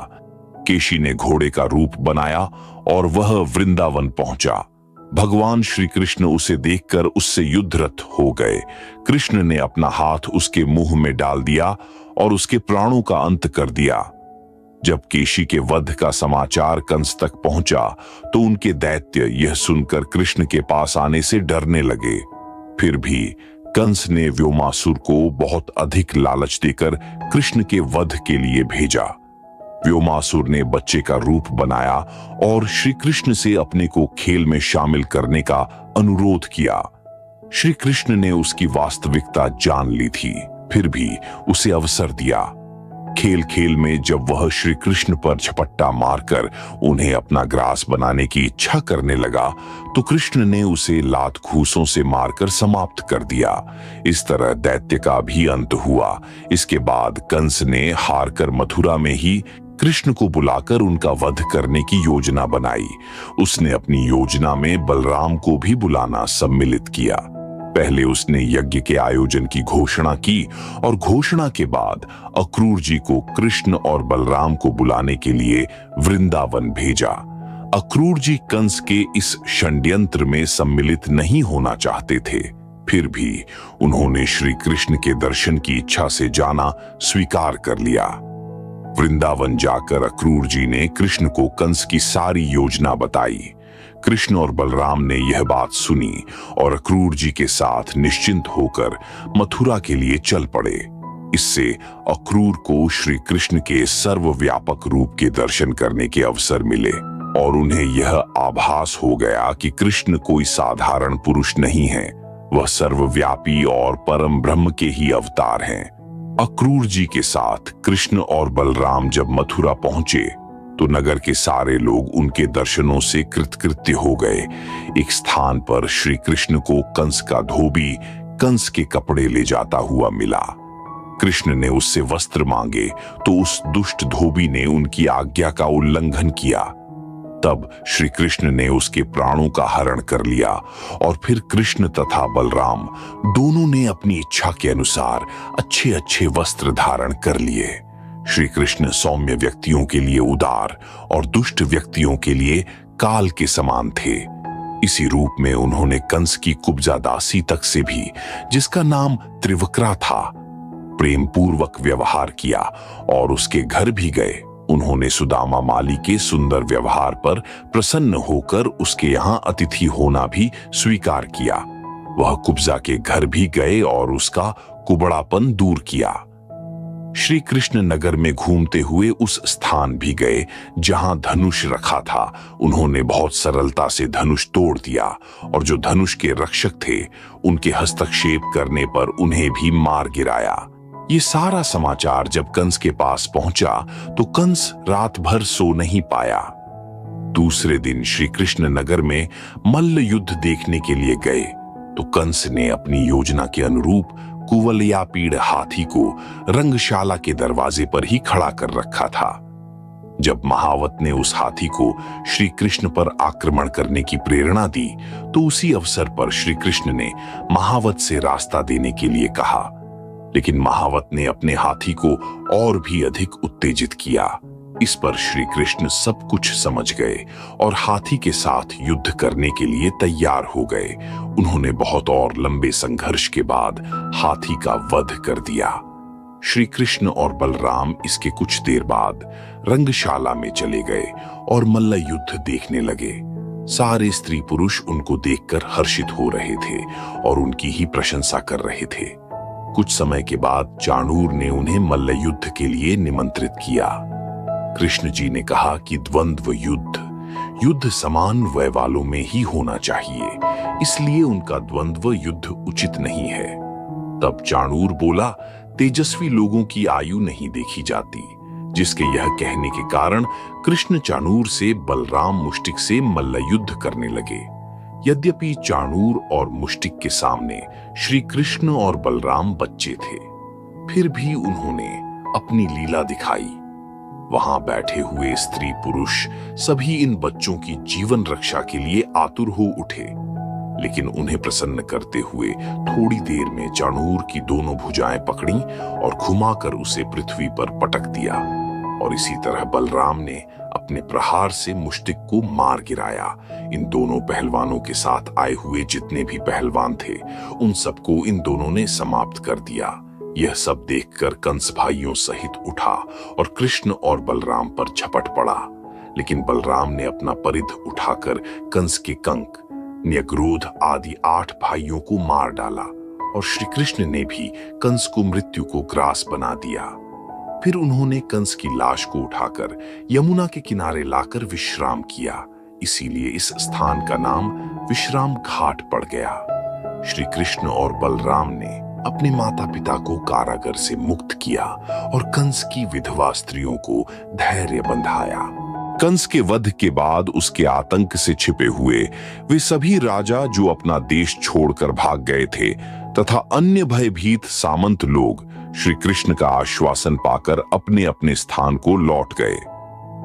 केशी ने घोड़े का रूप बनाया और वह वृंदावन पहुंचा। भगवान श्री कृष्ण उसे देखकर उससे युद्धरत हो गए। कृष्ण ने अपना हाथ उसके मुंह में डाल दिया और उसके प्राणों का अंत कर दिया। जब केशी के वध का समाचार कंस तक पहुंचा तो उनके दैत्य यह सुनकर कृष्ण के पास आने से डरने लगे। फिर भी कंस ने व्योमासुर को बहुत अधिक लालच देकर कृष्ण के वध के लिए भेजा। व्योमासुर ने बच्चे का रूप बनाया और श्री कृष्ण से अपने को खेल में शामिल करने का अनुरोध किया। श्री कृष्ण ने उसकी वास्तविकता जान ली थी, फिर भी उसे अवसर दिया। खेल खेल में जब वह श्री कृष्ण पर झपट्टा मारकर उन्हें अपना ग्रास बनाने की इच्छा करने लगा तो कृष्ण ने उसे लात घूंसों से मारकर समाप्त कर दिया। इस तरह दैत्य का भी अंत हुआ। इसके बाद कंस ने हारकर मथुरा में ही कृष्ण को बुलाकर उनका वध करने की योजना बनाई। उसने अपनी योजना में बलराम को भी बुलाना सम्मिलित किया। पहले उसने यज्ञ के आयोजन की घोषणा की और घोषणा के बाद अक्रूर जी को कृष्ण और बलराम को बुलाने के लिए वृंदावन भेजा। अक्रूर जी कंस के इस षड्यंत्र में सम्मिलित नहीं होना चाहते थे, फिर भी उन्होंने श्री कृष्ण के दर्शन की इच्छा से जाना स्वीकार कर लिया। वृंदावन जाकर अक्रूर जी ने कृष्ण को कंस की सारी योजना बताई। कृष्ण और बलराम ने यह बात सुनी और अक्रूर जी के साथ निश्चिंत होकर मथुरा के लिए चल पड़े। इससे अक्रूर को श्री कृष्ण के सर्वव्यापक रूप के दर्शन करने के अवसर मिले और उन्हें यह आभास हो गया कि कृष्ण कोई साधारण पुरुष नहीं है, वह सर्वव्यापी और परम ब्रह्म के ही अवतार हैं। अक्रूर जी के साथ कृष्ण और बलराम जब मथुरा पहुंचे तो नगर के सारे लोग उनके दर्शनों से कृतकृत्य हो गए। एक स्थान पर श्री कृष्ण को कंस का धोबी कंस के कपड़े ले जाता हुआ मिला। कृष्ण ने उससे वस्त्र मांगे तो उस दुष्ट धोबी ने उनकी आज्ञा का उल्लंघन किया। तब श्री कृष्ण ने उसके प्राणों का हरण कर लिया और फिर कृष्ण तथा बलराम दोनों ने अपनी इच्छा के अनुसार अच्छे अच्छे वस्त्र धारण कर लिए। श्री कृष्ण सौम्य व्यक्तियों के लिए उदार और दुष्ट व्यक्तियों के लिए काल के समान थे। इसी रूप में उन्होंने कंस की कुब्जा दासी तक से भी, जिसका नाम त्रिवक्रा था, प्रेम पूर्वक व्यवहार किया और उसके घर भी गए। उन्होंने सुदामा माली के सुंदर व्यवहार पर प्रसन्न होकर उसके यहां अतिथि होना भी स्वीकार किया। वह कुब्जा के घर भी गए और उसका कुबड़ापन दूर किया। श्री कृष्ण नगर में घूमते हुए उस स्थान भी गए जहां धनुष रखा था। उन्होंने बहुत सरलता से धनुष तोड़ दिया और जो धनुष के रक्षक थे उनके हस्तक्षेप करने पर उन्हें भी मार गिराया। ये सारा समाचार जब कंस के पास पहुंचा तो कंस रात भर सो नहीं पाया। दूसरे दिन श्री कृष्ण नगर में मल्ल युद्ध देखने के लिए गए तो कंस ने अपनी योजना के अनुरूप कुवलयापीड़ हाथी को रंगशाला के दरवाजे पर ही खड़ा कर रखा था। जब महावत ने उस हाथी को श्री कृष्ण पर आक्रमण करने की प्रेरणा दी तो उसी अवसर पर श्री कृष्ण ने महावत से रास्ता देने के लिए कहा, लेकिन महावत ने अपने हाथी को और भी अधिक उत्तेजित किया। इस पर श्री कृष्ण सब कुछ समझ गए और हाथी के साथ युद्ध करने के लिए तैयार हो गए। उन्होंने बहुत और लंबे संघर्ष के बाद हाथी का वध कर दिया। श्री कृष्ण और बलराम इसके कुछ देर बाद रंगशाला में चले गए और मल्ल युद्ध देखने लगे। सारे स्त्री पुरुष उनको देखकर हर्षित हो रहे थे और उनकी ही प्रशंसा कर रहे थे। कुछ समय के बाद चाणूर ने उन्हें मल्ल युद्ध के लिए निमंत्रित किया। कृष्ण जी ने कहा कि द्वंद्व युद्ध समान वय वालों में ही होना चाहिए, इसलिए उनका द्वंद्व युद्ध उचित नहीं है। तब चाणूर बोला, तेजस्वी लोगों की आयु नहीं देखी जाती, जिसके यह कहने के कारण कृष्ण चाणूर से बलराम मुष्टिक से मल्ल युद्ध करने लगे। यद्यपि चाणूर और मुष्टिक के सामने श्री कृष्ण और बलराम बच्चे थे, फिर भी उन्होंने अपनी लीला दिखाई। वहां बैठे हुए स्त्री पुरुष सभी इन बच्चों की जीवन रक्षा के लिए आतुर हो उठे, लेकिन उन्हें प्रसन्न करते हुए थोड़ी देर में चाणूर की दोनों भुजाएं पकड़ी और घुमाकर उसे पृथ्वी पर पटक दिया। और इसी तरह बलराम ने अपने प्रहार से मुष्टिक को मार गिराया। इन दोनों पहलवानों के साथ आए हुए जितने भी पहलवान थे उन सबको इन दोनों ने समाप्त कर दिया। यह सब देखकर कंस भाइयों सहित उठा और कृष्ण और बलराम पर झपट पड़ा, लेकिन बलराम ने अपना परिध उठाकर कंस के कंक, न्यग्रोध आदि 8 भाइयों को मार डाला और श्री कृष्ण ने भी कंस को मृत्यु को ग्रास बना दिया। फिर उन्होंने कंस की लाश को उठाकर यमुना के किनारे लाकर विश्राम किया, इसीलिए इस स्थान का नाम विश्राम घाट पड़ गया। श्री कृष्ण और बलराम ने अपने माता पिता को कारागर से मुक्त किया और कंस की विधवा स्त्रियों को धैर्य बंधाया। कंस के वध के बाद उसके आतंक से छिपे हुए वे सभी राजा जो अपना देश छोड़कर भाग गए थे तथा अन्य भयभीत सामंत लोग श्री कृष्ण का आश्वासन पाकर अपने अपने स्थान को लौट गए।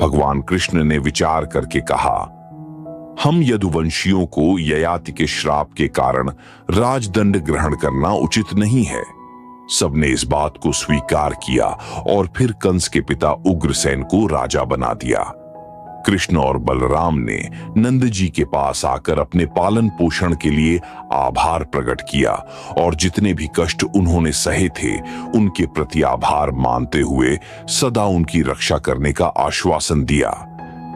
भगवान कृष्ण ने विचार करके कहा, हम यदुवंशियों को ययाति के श्राप के कारण राजदंड ग्रहण करना उचित नहीं है। सबने इस बात को स्वीकार किया और फिर कंस के पिता उग्रसेन को राजा बना दिया। कृष्ण और बलराम ने नंद जी के पास आकर अपने पालन पोषण के लिए आभार प्रकट किया और जितने भी कष्ट उन्होंने सहे थे उनके प्रति आभार मानते हुए सदा उनकी रक्षा करने का आश्वासन दिया।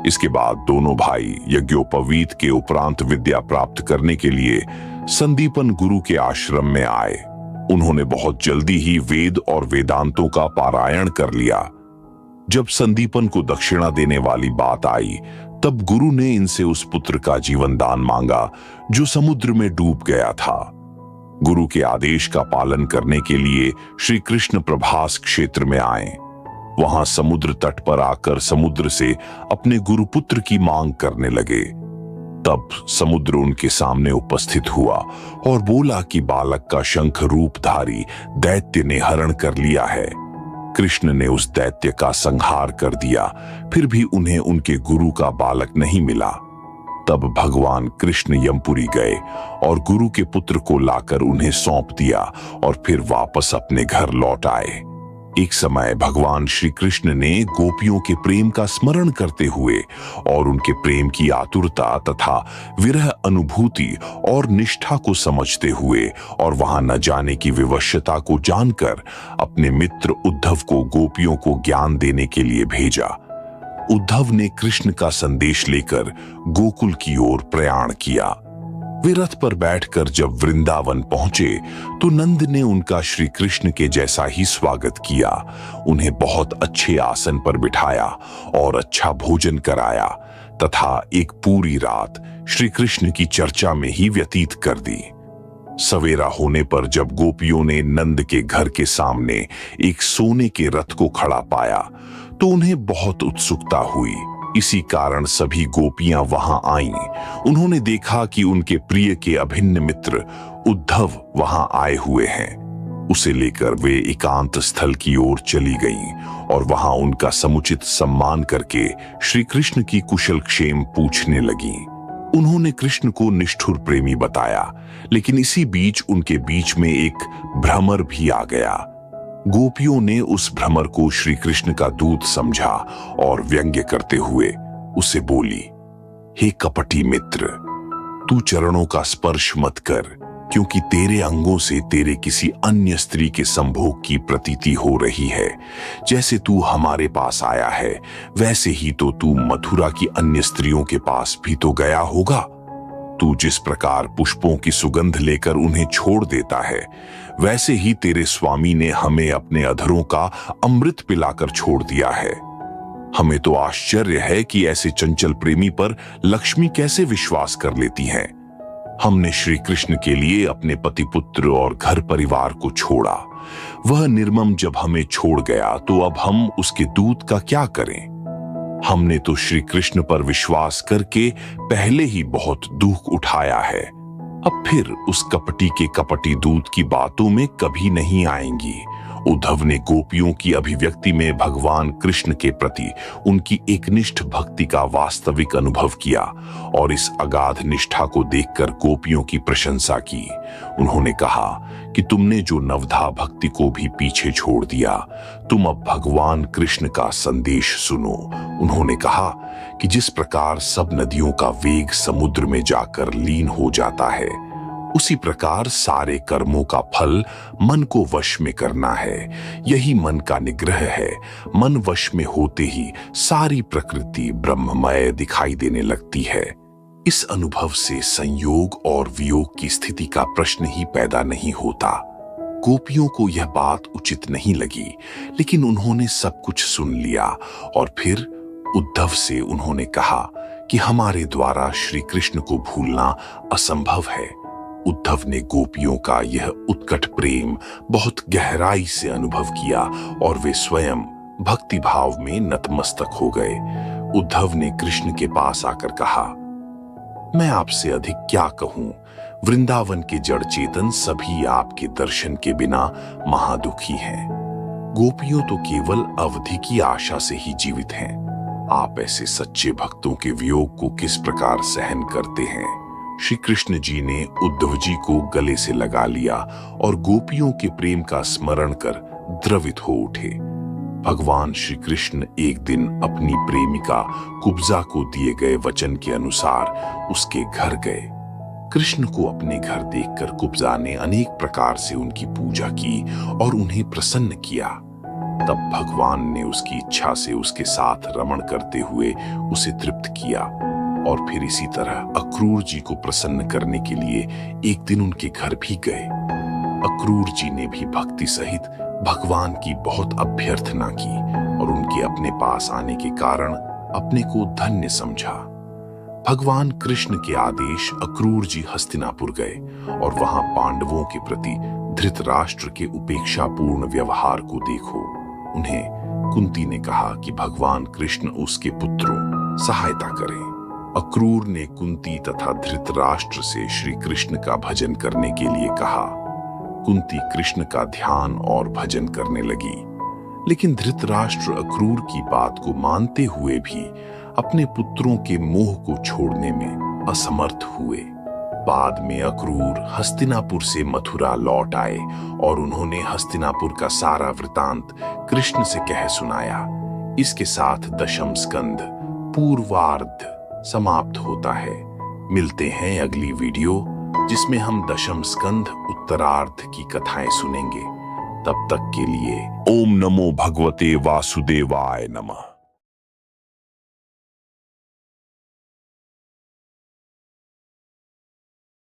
इसके बाद दोनों भाई यज्ञोपवीत के उपरांत विद्या प्राप्त करने के लिए संदीपन गुरु के आश्रम में आए। उन्होंने बहुत जल्दी ही वेद और वेदांतों का पारायण कर लिया। जब संदीपन को दक्षिणा देने वाली बात आई तब गुरु ने इनसे उस पुत्र का जीवन दान मांगा जो समुद्र में डूब गया था। गुरु के आदेश का पालन करने के लिए श्री कृष्ण प्रभास क्षेत्र में आए। वहां समुद्र तट पर आकर समुद्र से अपने गुरुपुत्र की मांग करने लगे। तब समुद्र उनके सामने उपस्थित हुआ और बोला कि बालक का शंख रूपधारी दैत्य ने हरण कर लिया है। कृष्ण ने उस दैत्य का संहार कर दिया, फिर भी उन्हें उनके गुरु का बालक नहीं मिला। तब भगवान कृष्ण यमपुरी गए और गुरु के पुत्र को लाकर उन्हें सौंप दिया और फिर वापस अपने घर लौट आए। एक समय भगवान श्री कृष्ण ने गोपियों के प्रेम का स्मरण करते हुए और उनके प्रेम की आतुरता तथा विरह अनुभूति और निष्ठा को समझते हुए और वहां न जाने की विवशता को जानकर अपने मित्र उद्धव को गोपियों को ज्ञान देने के लिए भेजा। उद्धव ने कृष्ण का संदेश लेकर गोकुल की ओर प्रयाण किया। वे रथ पर बैठकर जब वृंदावन पहुंचे तो नंद ने उनका श्री कृष्ण के जैसा ही स्वागत किया, उन्हें बहुत अच्छे आसन पर बिठाया और अच्छा भोजन कराया तथा एक पूरी रात श्री कृष्ण की चर्चा में ही व्यतीत कर दी। सवेरा होने पर जब गोपियों ने नंद के घर के सामने एक सोने के रथ को खड़ा पाया तो उन्हें बहुत उत्सुकता हुई। इसी कारण सभी गोपियां वहां आईं। उन्होंने देखा कि उनके प्रिय के अभिन्न मित्र उद्धव वहां आए हुए हैं। उसे लेकर वे एकांत स्थल की ओर चली गईं और वहां उनका समुचित सम्मान करके श्री कृष्ण की कुशल क्षेम पूछने लगीं। उन्होंने कृष्ण को निष्ठुर प्रेमी बताया, लेकिन इसी बीच उनके बीच में एक भ्रमर भी आ गया। गोपियों ने उस भ्रमर को श्री कृष्ण का दूत समझा और व्यंग्य करते हुए उसे बोली, हे कपटी मित्र, तू चरणों का स्पर्श मत कर, क्योंकि तेरे अंगों से तेरे किसी अन्य स्त्री के संभोग की प्रतीति हो रही है। जैसे तू हमारे पास आया है, वैसे ही तो तू मथुरा की अन्य स्त्रियों के पास भी तो गया होगा। तू जिस प्रकार पुष्पों की सुगंध लेकर उन्हें छोड़ देता है, वैसे ही तेरे स्वामी ने हमें अपने अधरों का अमृत पिलाकर छोड़ दिया है। हमें तो आश्चर्य है कि ऐसे चंचल प्रेमी पर लक्ष्मी कैसे विश्वास कर लेती हैं। हमने श्री कृष्ण के लिए अपने पति पुत्र और घर परिवार को छोड़ा। वह निर्मम जब हमें छोड़ गया तो अब हम उसके दूत का क्या करें। हमने तो श्री कृष्ण पर विश्वास करके पहले ही बहुत दुख उठाया है, अब फिर उस कपटी के कपटी दूत की बातों में कभी नहीं आएंगी। उद्धव ने गोपियों की अभिव्यक्ति में भगवान कृष्ण के प्रति उनकी एकनिष्ठ भक्ति का वास्तविक अनुभव किया और इस अगाध निष्ठा को देखकर गोपियों की प्रशंसा की। उन्होंने कहा कि तुमने जो नवधा भक्ति को भी पीछे छोड़ दिया, तुम अब भगवान कृष्ण का संदेश सुनो। उन्होंने कहा कि जिस प्रकार सब नदियों का वेग समुद्र में जाकर लीन हो जाता है, उसी प्रकार सारे कर्मों का फल मन को वश में करना है। यही मन का निग्रह है। मन वश में होते ही सारी प्रकृति ब्रह्ममय दिखाई देने लगती है। इस अनुभव से संयोग और वियोग की स्थिति का प्रश्न ही पैदा नहीं होता। गोपियों को यह बात उचित नहीं लगी, लेकिन उन्होंने सब कुछ सुन लिया और फिर उद्धव से उन्होंने कहा कि हमारे द्वारा श्री कृष्ण को भूलना असंभव है। उद्धव ने गोपियों का यह उत्कट प्रेम बहुत गहराई से अनुभव किया और वे स्वयं भक्ति भाव में नतमस्तक हो गए। उद्धव ने कृष्ण के पास आकर कहा, मैं आपसे अधिक क्या कहूं, वृंदावन के जड़ चेतन सभी आपके दर्शन के बिना महादुखी हैं। गोपियों तो केवल अवधि की आशा से ही जीवित हैं। आप ऐसे सच्चे भक्तों के वियोग को किस प्रकार सहन करते हैं। श्री कृष्ण जी ने उद्धव जी को गले से लगा लिया और गोपियों के प्रेम का स्मरण कर द्रवित हो उठे। भगवान श्री कृष्ण एक दिन अपनी प्रेमिका कुब्जा को दिए गए वचन के अनुसार उसके घर गए। कृष्ण को अपने घर देखकर कुब्जा ने अनेक प्रकार से उनकी पूजा की और उन्हें प्रसन्न किया। तब भगवान ने उसकी इच्छा से उसके साथ रमण करते हुए उसे तृप्त किया और फिर इसी तरह अक्रूर जी को प्रसन्न करने के लिए एक दिन उनके घर भी गए। अक्रूर जी ने भी भक्ति सहित भगवान की बहुत अभ्यर्थना की और उनके अपने पास आने के कारण अपने को धन्य समझा। भगवान कृष्ण के आदेश अक्रूर जी हस्तिनापुर गए और वहां पांडवों के प्रति धृतराष्ट्र के उपेक्षापूर्ण व्यवहार को देखो। उन्हें कुंती ने कहा कि भगवान कृष्ण उसके पुत्रों सहायता करें। अक्रूर ने कुंती तथा धृतराष्ट्र से श्री कृष्ण का भजन करने के लिए कहा। कुंती कृष्ण का ध्यान और भजन करने लगी, लेकिन धृतराष्ट्र अक्रूर की बात को मानते हुए भी अपने पुत्रों के मोह को छोड़ने में असमर्थ हुए। बाद में अक्रूर हस्तिनापुर से मथुरा लौट आए और उन्होंने हस्तिनापुर का सारा वृतांत कृष्ण से कह सुनाया। इसके साथ दशम स्कंध पूर्वार्ध समाप्त होता है। मिलते हैं अगली वीडियो जिसमें हम दशम स्कंध उत्तरार्ध की कथाएं सुनेंगे। तब तक के लिए ओम नमो भगवते वासुदेवाय नमः।